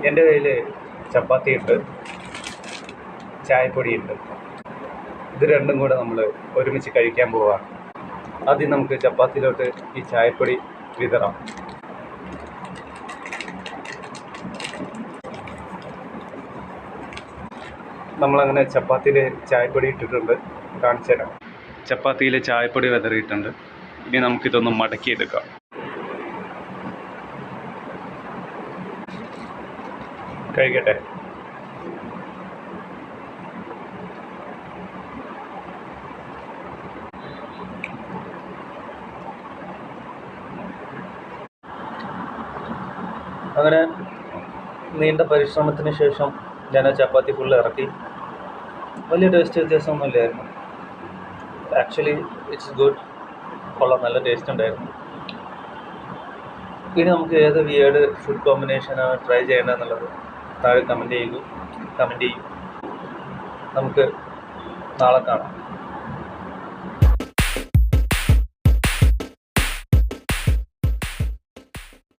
എൻ്റെ കയ്യിൽ ചപ്പാത്തിയുണ്ട്, ചായപ്പൊടിയുണ്ട്. ഇത് രണ്ടും കൂടെ നമ്മൾ ഒരുമിച്ച് കഴിക്കാൻ പോവുകയാണ്. ആദ്യം നമുക്ക് ചപ്പാത്തിയിലോട്ട് ഈ ചായപ്പൊടി വിതറാം. നമ്മളങ്ങനെ ചപ്പാത്തിയിൽ ചായപ്പൊടി ഇട്ടിട്ടുണ്ട്, കാണിച്ചു തരാം. ചപ്പാത്തിയിൽ ചായപ്പൊടി വിതറിയിട്ടുണ്ട്. ഇനി നമുക്കിതൊന്ന് മടക്കിയെടുക്കാം. കഴിക്കട്ടെ. അങ്ങനെ നീണ്ട പരിശ്രമത്തിന് ശേഷം ഞാൻ ആ ചപ്പാത്തി ഫുള്ള് ഇറക്കി. വലിയ ടേസ്റ്റ് വ്യത്യാസമൊന്നുമില്ലായിരുന്നു. ആക്ച്വലി ഇറ്റ്സ് ഗുഡ്, കൊള്ളാം, നല്ല ടേസ്റ്റ് ഉണ്ടായിരുന്നു. ഇനി നമുക്ക് ഏത് വിയേർഡ് ഫുഡ് കോമ്പിനേഷനാണ് ട്രൈ ചെയ്യേണ്ടതെന്നുള്ളത് താഴെ കമൻറ്റ് ചെയ്യും. നമുക്ക് നാളെ കാണാം.